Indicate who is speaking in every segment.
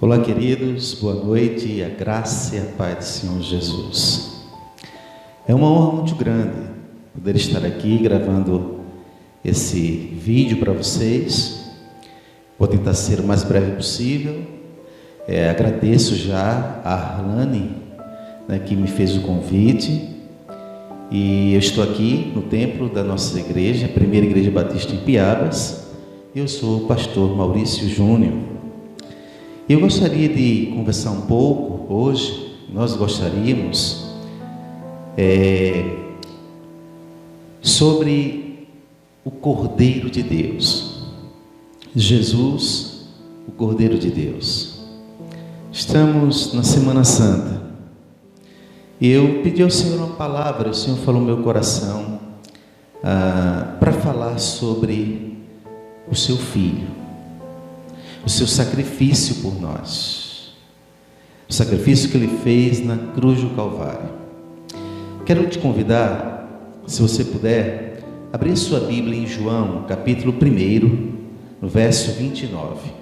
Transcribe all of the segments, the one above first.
Speaker 1: Olá, queridos, boa noite, a graça e a paz do Senhor Jesus. É uma honra muito grande poder estar aqui gravando esse vídeo para vocês. Vou tentar ser o mais breve possível. Agradeço já a Arlane, que me fez o convite. E eu estou aqui no templo da nossa igreja, a Primeira Igreja Batista em Piabas. Eu sou o pastor Maurício Júnior. Eu gostaria de conversar um pouco hoje. Nós gostaríamos sobre o Cordeiro de Deus, Jesus, o Cordeiro de Deus. Estamos na Semana Santa. Eu pedi ao Senhor uma palavra, o Senhor falou no meu coração para falar sobre o seu Filho, o seu sacrifício por nós, o sacrifício que Ele fez na cruz do Calvário. Quero te convidar, se você puder, abrir sua Bíblia em João, capítulo 1, no verso 29.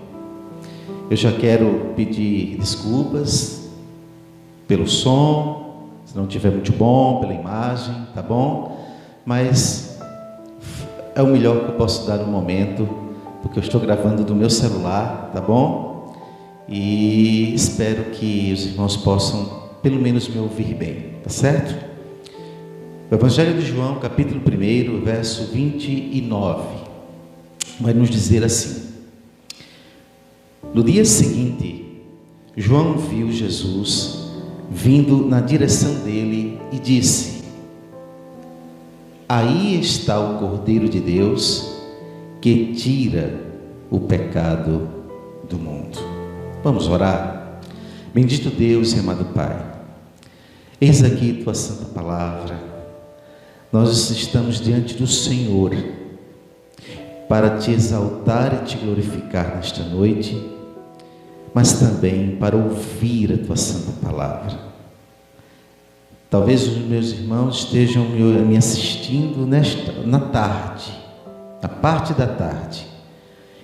Speaker 1: Eu já quero pedir desculpas pelo som, se não estiver muito bom, pela imagem, tá bom? Mas é o melhor que eu posso dar no momento, porque eu estou gravando do meu celular, tá bom? E espero que os irmãos possam, pelo menos, me ouvir bem, tá certo? O Evangelho de João, capítulo 1, verso 29, vai nos dizer assim: no dia seguinte, João viu Jesus vindo na direção dele e disse: aí está o Cordeiro de Deus que tira o pecado do mundo. Vamos orar? Bendito Deus e amado Pai, eis aqui tua santa palavra. Nós estamos diante do Senhor para te exaltar e te glorificar nesta noite, mas também para ouvir a tua santa palavra. Talvez os meus irmãos estejam me assistindo na tarde, na parte da tarde,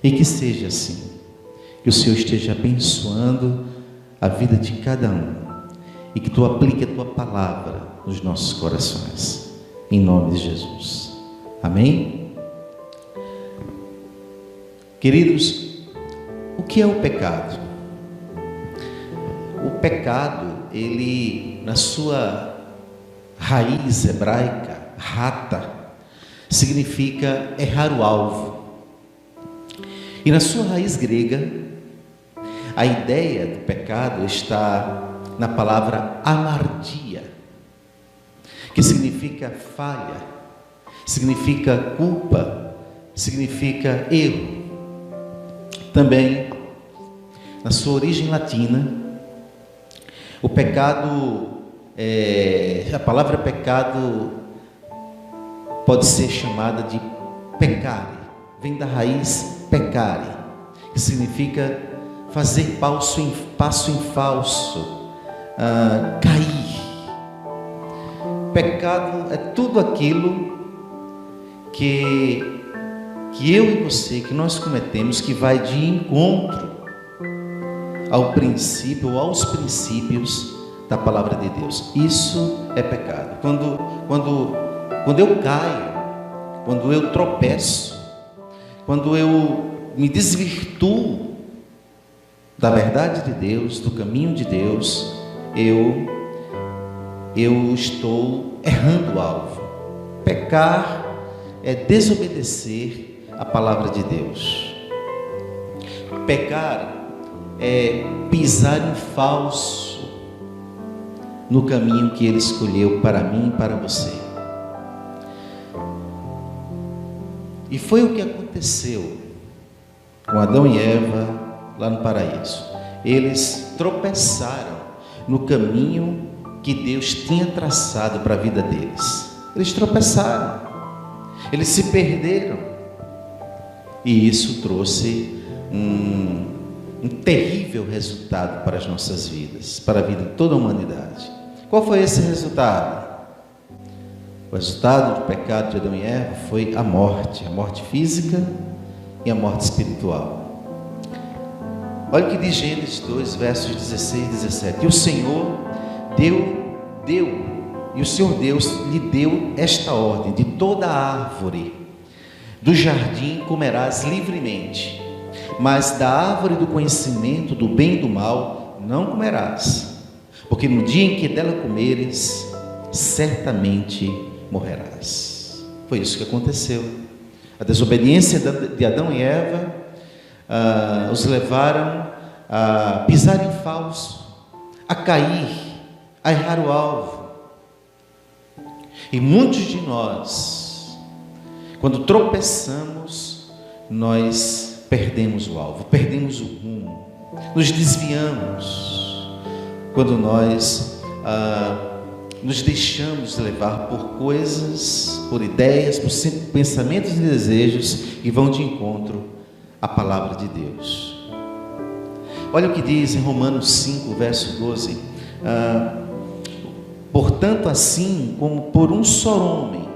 Speaker 1: e que seja assim, que o Senhor esteja abençoando a vida de cada um, e que tu aplique a tua palavra nos nossos corações, em nome de Jesus, amém? Queridos, o que é o pecado? O pecado, ele, na sua raiz hebraica, rata, significa errar o alvo. E na sua raiz grega, a ideia do pecado está na palavra amardia, que significa falha, significa culpa, significa erro. Também, na sua origem latina, o pecado, a palavra pecado pode ser chamada de peccare, vem da raiz peccare, que significa fazer passo em falso, cair. Pecado é tudo aquilo que eu e você, que nós cometemos, que vai de encontro ao princípio ou aos princípios da palavra de Deus. Isso é pecado. Quando eu caio, quando eu tropeço, quando eu me desvirtuo da verdade de Deus, do caminho de Deus, eu estou errando o alvo. Pecar é desobedecer a palavra de Deus. Pecar é pisar em falso no caminho que Ele escolheu para mim e para você. E foi o que aconteceu com Adão e Eva lá no paraíso. Eles tropeçaram no caminho que Deus tinha traçado para a vida deles. Eles tropeçaram, eles se perderam, e isso trouxe um terrível resultado para as nossas vidas, para a vida de toda a humanidade. Qual foi esse resultado? O resultado do pecado de Adão e Eva foi a morte física e a morte espiritual. Olha o que diz Gênesis 2, versos 16 e 17. E o Senhor e o Senhor Deus lhe deu esta ordem: de toda árvore do jardim comerás livremente, mas da árvore do conhecimento do bem e do mal não comerás, porque no dia em que dela comeres, certamente morrerás. Foi isso que aconteceu. A desobediência de Adão e Eva os levaram a pisar em falso, a cair, a errar o alvo. E muitos de nós, quando tropeçamos, nós perdemos o alvo, perdemos o rumo, nos desviamos, quando nós nos deixamos levar por coisas, por ideias, por pensamentos e desejos que vão de encontro à palavra de Deus. Olha o que diz em Romanos 5, verso 12. Portanto, assim como por um só homem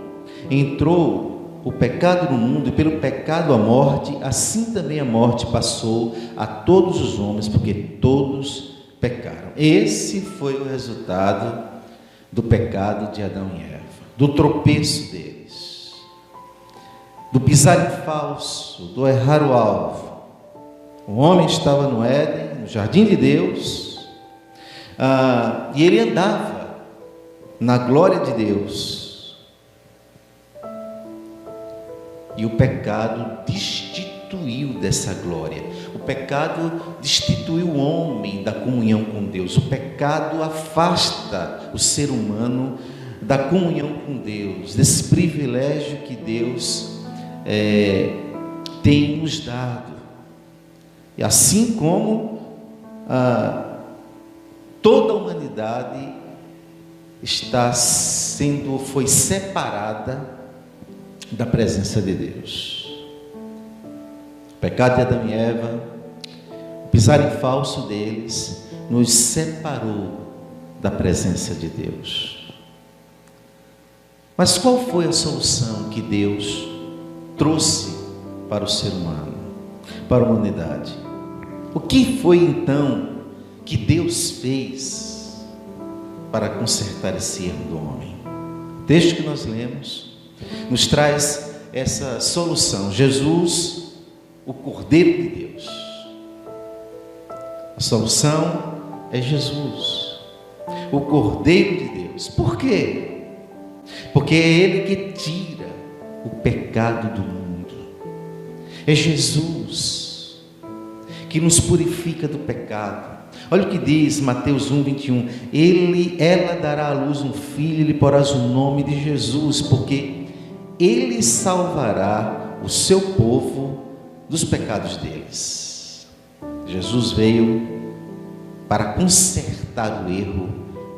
Speaker 1: entrou o pecado no mundo, e pelo pecado a morte, assim também a morte passou a todos os homens, porque todos pecaram. Esse foi o resultado do pecado de Adão e Eva, do tropeço deles, do pisar em falso, do errar o alvo. O homem estava no Éden, no jardim de Deus, e ele andava na glória de Deus, e o pecado destituiu dessa glória. O pecado destituiu o homem da comunhão com Deus. O pecado afasta o ser humano da comunhão com Deus, desse privilégio que Deus tem nos dado. E assim como toda a humanidade foi separada da presença de Deus. O pecado de Adão e Eva, o pisar em falso deles, nos separou da presença de Deus. Mas qual foi a solução que Deus trouxe para o ser humano, para a humanidade? O que foi então que Deus fez para consertar esse erro do homem? O texto que nós lemos nos traz essa solução. Jesus, o Cordeiro de Deus. A solução é Jesus, o Cordeiro de Deus. Por quê? Porque é Ele que tira o pecado do mundo. É Jesus que nos purifica do pecado. Olha o que diz Mateus 1, 21. Ela dará à luz um filho e lhe porás o nome de Jesus, porque Ele salvará o seu povo dos pecados deles. Jesus veio para consertar o erro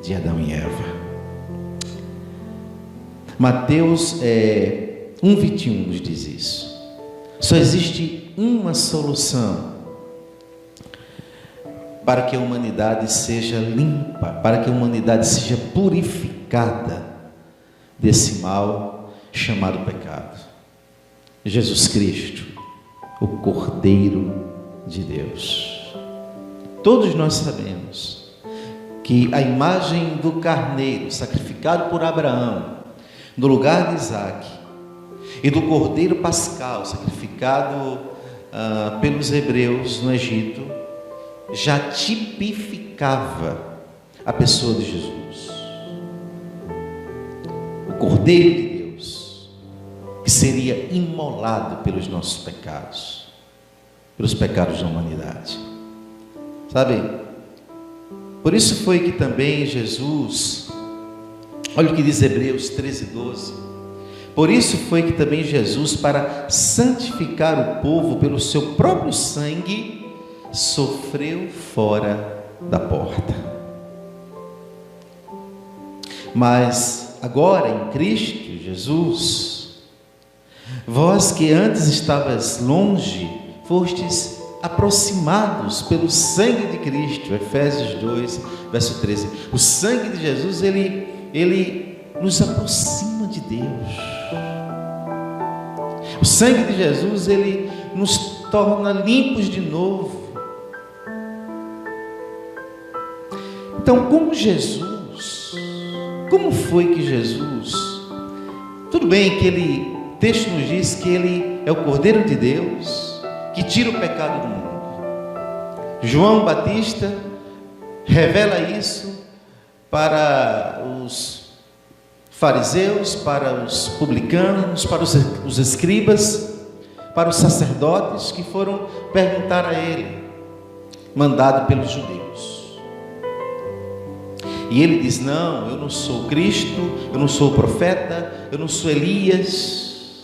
Speaker 1: de Adão e Eva. Mateus 1, 21 nos diz isso. Só existe uma solução para que a humanidade seja limpa, para que a humanidade seja purificada desse mal chamado pecado. Jesus Cristo, o Cordeiro de Deus. Todos nós sabemos que a imagem do carneiro sacrificado por Abraão no lugar de Isaac e do cordeiro pascal sacrificado pelos hebreus no Egito já tipificava a pessoa de Jesus, o Cordeiro de Deus, que seria imolado pelos nossos pecados, pelos pecados da humanidade. Sabe, por isso foi que também Jesus, olha o que diz Hebreus 13, 12, por isso foi que também Jesus, para santificar o povo pelo seu próprio sangue, sofreu fora da porta. Mas agora em Cristo Jesus, vós que antes estavas longe, fostes aproximados pelo sangue de Cristo. Efésios 2, verso 13. O sangue de Jesus, ele nos aproxima de Deus. O sangue de Jesus, ele nos torna limpos de novo. Então, como foi que Jesus, tudo bem que o texto nos diz que ele é o Cordeiro de Deus, que tira o pecado do mundo. João Batista revela isso para os fariseus, para os publicanos, para os escribas, para os sacerdotes que foram perguntar a ele, mandado pelos judeus. E ele diz: não, eu não sou Cristo, eu não sou o profeta, eu não sou Elias,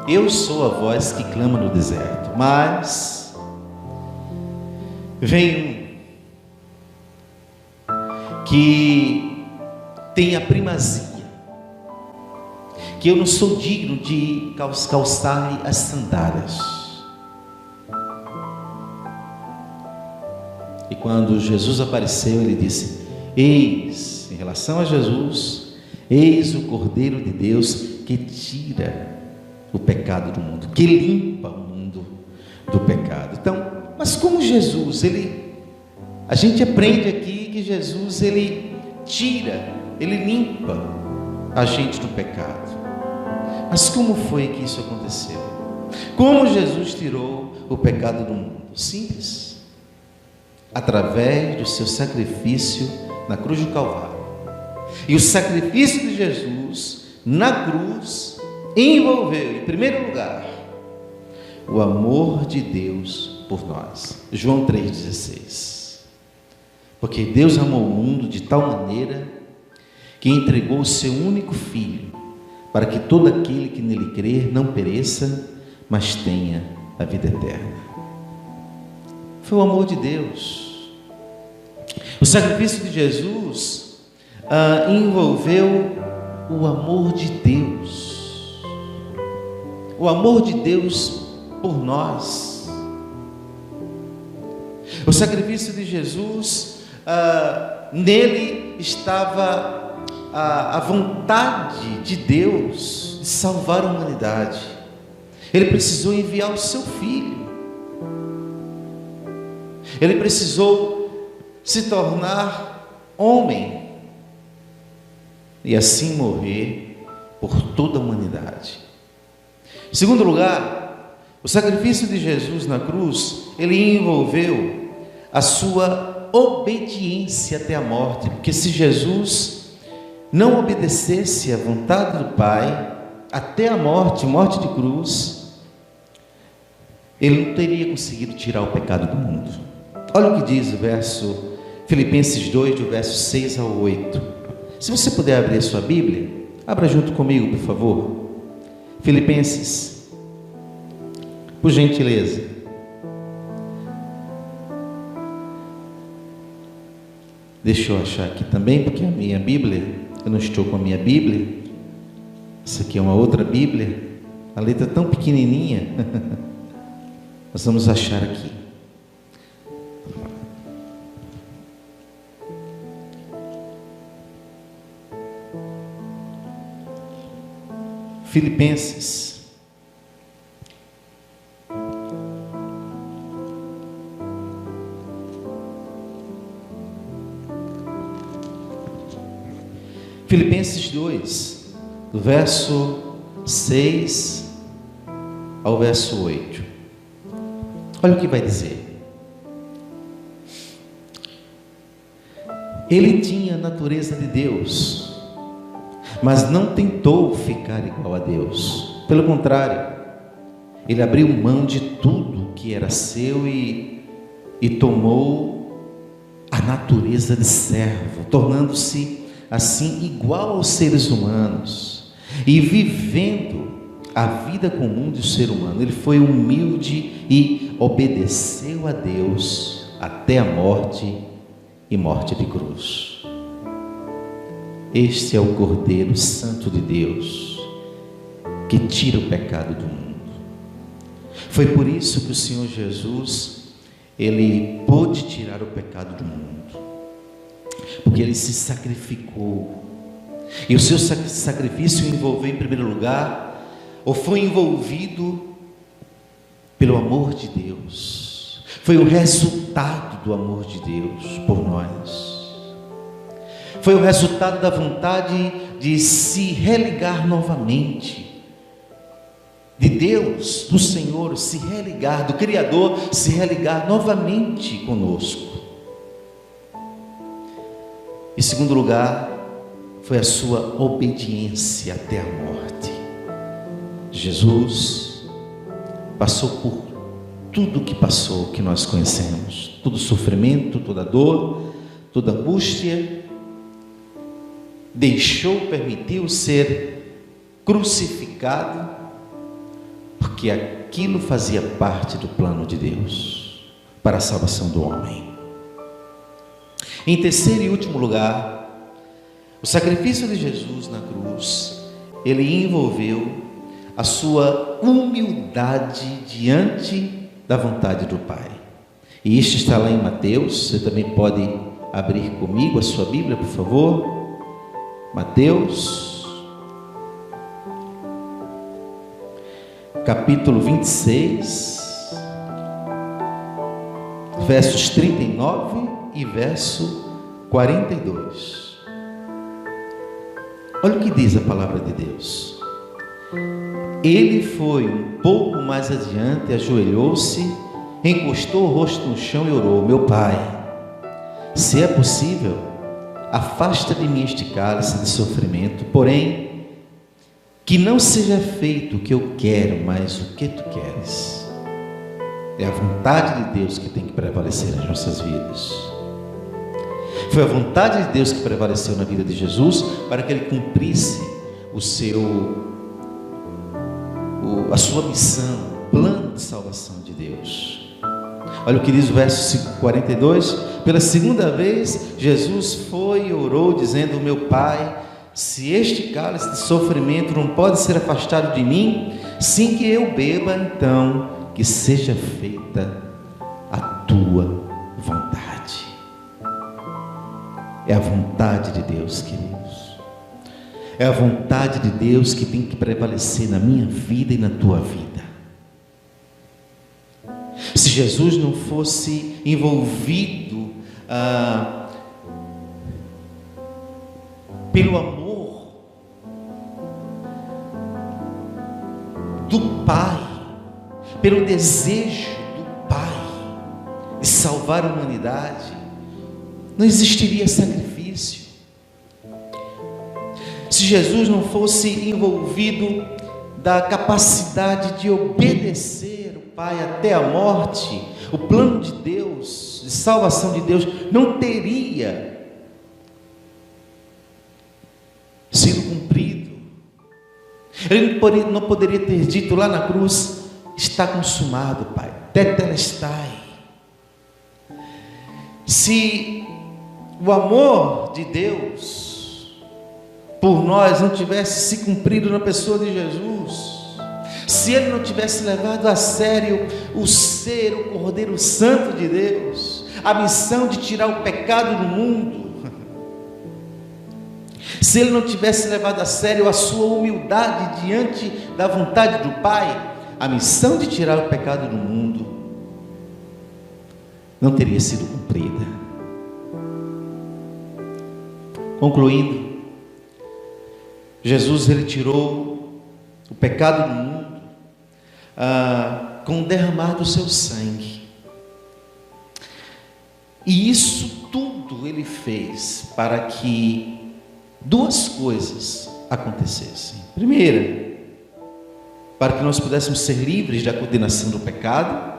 Speaker 1: eu sou a voz que clama no deserto. Mas vem que tem a primazia, que eu não sou digno de calçar-lhe as sandálias. E quando Jesus apareceu, ele disse: eis, em relação a Jesus, eis o Cordeiro de Deus que tira o pecado do mundo, que limpa o mundo do pecado. Então, mas como Jesus, a gente aprende aqui que Jesus, ele tira, ele limpa a gente do pecado. Mas como foi que isso aconteceu? Como Jesus tirou o pecado do mundo? Simples. Através do seu sacrifício na cruz do Calvário. E o sacrifício de Jesus na cruz envolveu, em primeiro lugar, o amor de Deus por nós. João 3,16. Porque Deus amou o mundo de tal maneira que entregou o seu único Filho, para que todo aquele que nele crer não pereça, mas tenha a vida eterna. Foi o amor de Deus. O sacrifício de Jesus envolveu o amor de Deus. O amor de Deus por nós. O sacrifício de Jesus, nele estava a vontade de Deus de salvar a humanidade. Ele precisou enviar o seu Filho. Ele precisou se tornar homem e assim morrer por toda a humanidade. Em segundo lugar, o sacrifício de Jesus na cruz, ele envolveu a sua obediência até a morte, porque se Jesus não obedecesse à vontade do Pai até a morte de cruz, ele não teria conseguido tirar o pecado do mundo. Olha o que diz o verso Filipenses 2, do verso 6 ao 8. Se você puder abrir a sua Bíblia, abra junto comigo, por favor. Filipenses, por gentileza. Deixa eu achar aqui também, porque a minha Bíblia, eu não estou com a minha Bíblia. Essa aqui é uma outra Bíblia, a letra é tão pequenininha. Nós vamos achar aqui. Filipenses. Filipenses 2, do verso 6 ao verso 8. Olha o que vai dizer. Ele tinha a natureza de Deus, mas não tentou ficar igual a Deus. Pelo contrário, ele abriu mão de tudo que era seu e tomou a natureza de servo, tornando-se assim igual aos seres humanos e vivendo a vida comum do ser humano. Ele foi humilde e obedeceu a Deus até a morte e morte de cruz. Este é o Cordeiro Santo de Deus que tira o pecado do mundo. Foi por isso que o Senhor Jesus, ele pôde tirar o pecado do mundo, porque ele se sacrificou. E o seu sacrifício envolveu, em primeiro lugar, ou foi envolvido pelo amor de Deus. Foi o resultado do amor de Deus por nós. Foi o resultado da vontade de se religar novamente, de Deus, do Senhor se religar, do Criador se religar novamente conosco. Em segundo lugar, foi a sua obediência até a morte. Jesus passou por tudo que passou, que nós conhecemos, todo sofrimento, toda dor, toda angústia, permitiu ser crucificado, porque aquilo fazia parte do plano de Deus para a salvação do homem. Em terceiro e último lugar, o sacrifício de Jesus na cruz, ele envolveu a sua humildade diante da vontade do Pai. E isto está lá em Mateus. Você também pode abrir comigo a sua Bíblia, por favor. Mateus, capítulo 26, versos 39 e verso 42. Olha o que diz a palavra de Deus. Ele foi um pouco mais adiante, ajoelhou-se, encostou o rosto no chão e orou: meu Pai, se é possível, afasta de mim este cálice de sofrimento, porém, que não seja feito o que eu quero, mas o que tu queres. É a vontade de Deus que tem que prevalecer nas nossas vidas. Foi a vontade de Deus que prevaleceu na vida de Jesus, para que ele cumprisse a sua missão, o plano de salvação de Deus. Olha o que diz o verso 42. Pela segunda vez, Jesus foi e orou, dizendo: meu Pai, se este cálice de sofrimento não pode ser afastado de mim, sem que eu beba, então que seja feita a tua vontade. É a vontade de Deus, queridos. É a vontade de Deus que tem que prevalecer na minha vida e na tua vida. Se Jesus não fosse envolvido pelo amor do Pai, pelo desejo do Pai de salvar a humanidade, não existiria sacrifício. Se Jesus não fosse envolvido da capacidade de obedecer o Pai até a morte, o plano de Deus, de salvação de Deus, não teria sido cumprido. Ele não poderia ter dito lá na cruz: está consumado, Pai, tetelestai. Se o amor de Deus por nós não tivesse se cumprido na pessoa de Jesus, se ele não tivesse levado a sério o ser, o Cordeiro Santo de Deus, a missão de tirar o pecado do mundo, se ele não tivesse levado a sério a sua humildade diante da vontade do Pai, a missão de tirar o pecado do mundo não teria sido cumprida. Concluindo, Jesus, ele tirou o pecado do mundo com o derramar do seu sangue. E isso tudo ele fez para que duas coisas acontecessem. Primeira, para que nós pudéssemos ser livres da condenação do pecado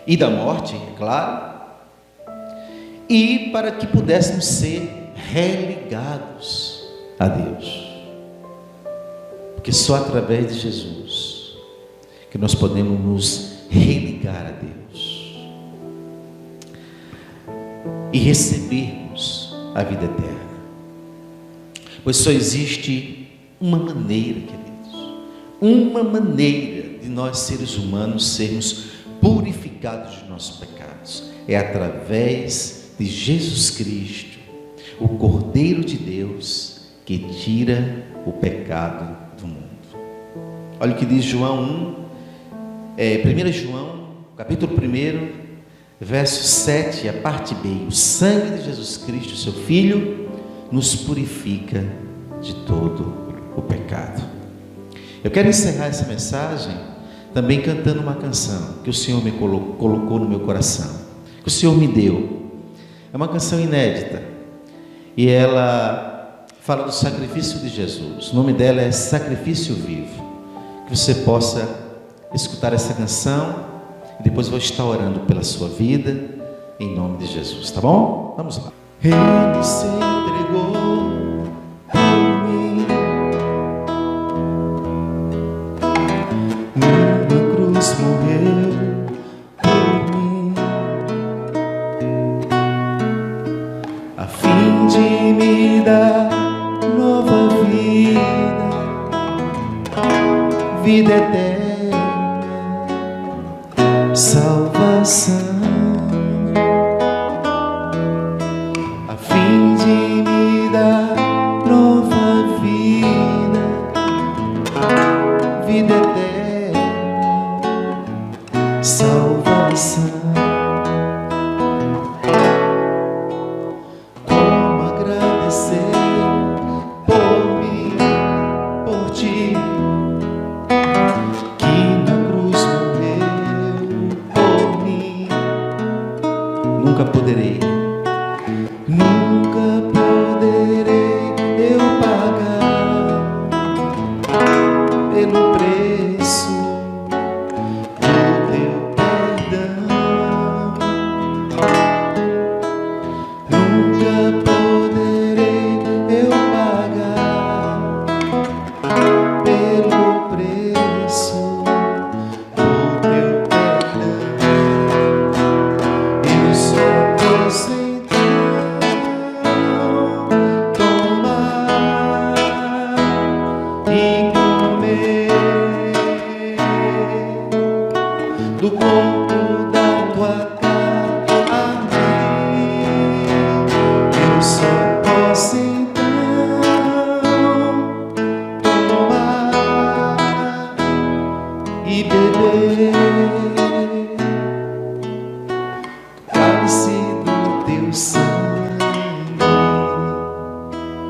Speaker 1: e da morte, é claro, e para que pudéssemos ser religados a Deus, porque só através de Jesus que nós podemos nos religar a Deus e recebermos a vida eterna, pois só existe uma maneira, queridos, uma maneira de nós seres humanos sermos purificados dos nossos pecados, é através de Jesus Cristo, o Cordeiro de Deus, que tira o pecado do mundo. Olha o que diz João 1, 1 João, capítulo 1, verso 7, a parte B: o sangue de Jesus Cristo, seu Filho, nos purifica de todo o pecado. Eu quero encerrar essa mensagem também cantando uma canção que o Senhor me colocou no meu coração, que o Senhor me deu. É uma canção inédita e ela fala do sacrifício de Jesus. O nome dela é Sacrifício Vivo. Que você possa escutar essa canção e depois vou estar orando pela sua vida em nome de Jesus, tá bom? Vamos lá. Ele se entregou por mim, numa cruz morreu por mim, a fim de me dar nova vida eterna, salvação, a fim de me dar nova vida eterna, salvação. Como agradecer por mim, por ti, nunca poderei eu pagar pelo preço do teu perdão. Nunca poderei eu pagar pelo preço do teu perdão. Eu só posso do corpo da tua carne, eu só posso então tomar e beber cálice do teu sangue.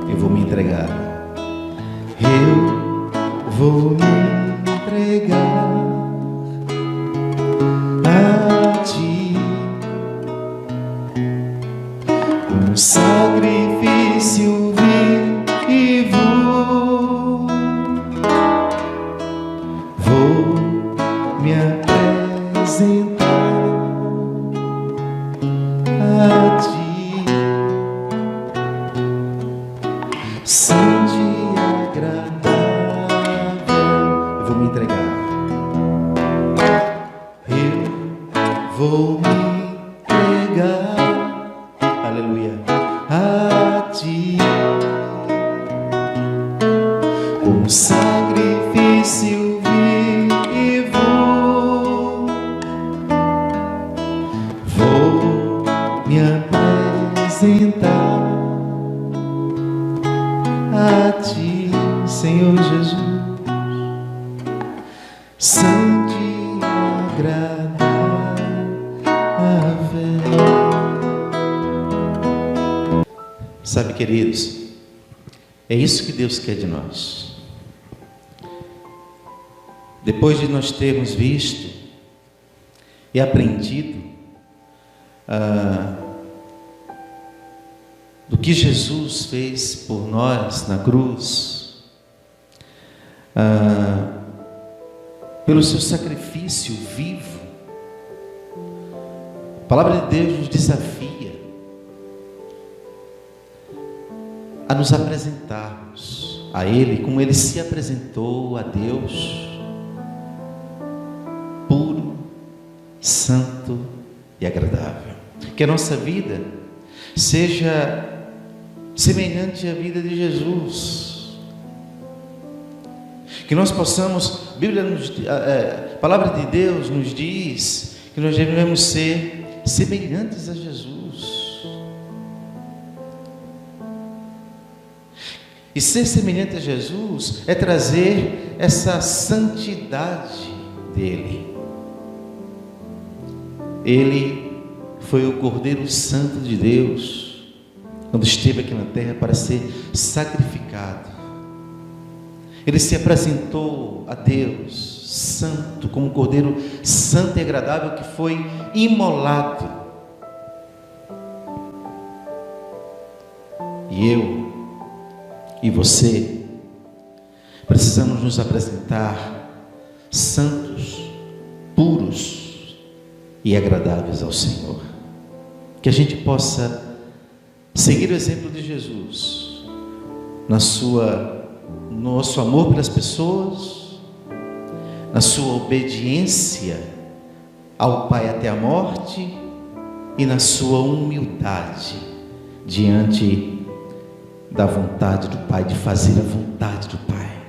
Speaker 1: Eu vou me entregar, eu vou me entregar a ti, um sacrifício vivo. Vou me apresentar a ti, santo e agradável. Eu vou me entregar. Vou me entregar, aleluia, a ti, como sacrifício vivo. Vou me apresentar a ti, Senhor Jesus, santo e agradável. Sabe, queridos, é isso que Deus quer de nós. Depois de nós termos visto e aprendido do que Jesus fez por nós na cruz, pelo seu sacrifício vivo, a palavra de Deus nos desafia a nos apresentarmos a Ele como Ele se apresentou a Deus, puro, santo e agradável. Que a nossa vida seja semelhante à vida de Jesus. Que nós possamos, a palavra de Deus nos diz que nós devemos ser semelhantes a Jesus. E ser semelhante a Jesus é trazer essa santidade dele. Ele foi o Cordeiro Santo de Deus, quando esteve aqui na terra para ser sacrificado. Ele se apresentou a Deus santo, como um Cordeiro santo e agradável que foi imolado. E eu e você precisamos nos apresentar santos, puros e agradáveis ao Senhor. Que a gente possa seguir o exemplo de Jesus no nosso amor pelas pessoas, na sua obediência ao Pai até a morte e na sua humildade diante da vontade do Pai, de fazer a vontade do Pai.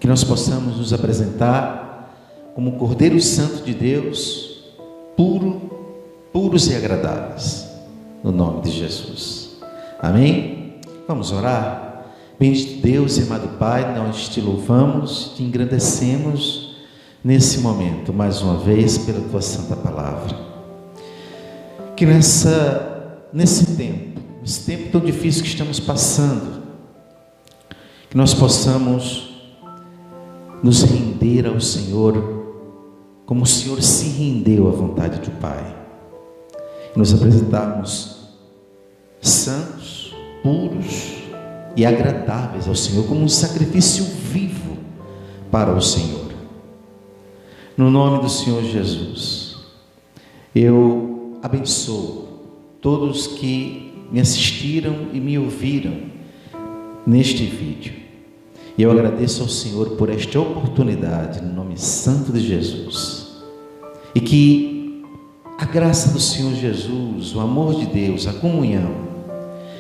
Speaker 1: Que nós possamos nos apresentar como Cordeiro Santo de Deus, puros e agradáveis, no nome de Jesus. Amém? Vamos orar. Bendito Deus e amado Pai, nós te louvamos, te engrandecemos nesse momento, mais uma vez, pela tua santa palavra. Que nesse tempo, esse tempo tão difícil que estamos passando, que nós possamos nos render ao Senhor, como o Senhor se rendeu à vontade do Pai, e nos apresentarmos santos, puros e agradáveis ao Senhor, como um sacrifício vivo para o Senhor. No nome do Senhor Jesus, eu abençoo todos que me assistiram e me ouviram neste vídeo. E eu agradeço ao Senhor por esta oportunidade, no nome santo de Jesus. E que a graça do Senhor Jesus, o amor de Deus, a comunhão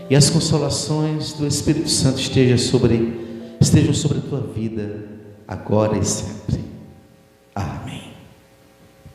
Speaker 1: e as consolações do Espírito Santo estejam sobre a tua vida, agora e sempre.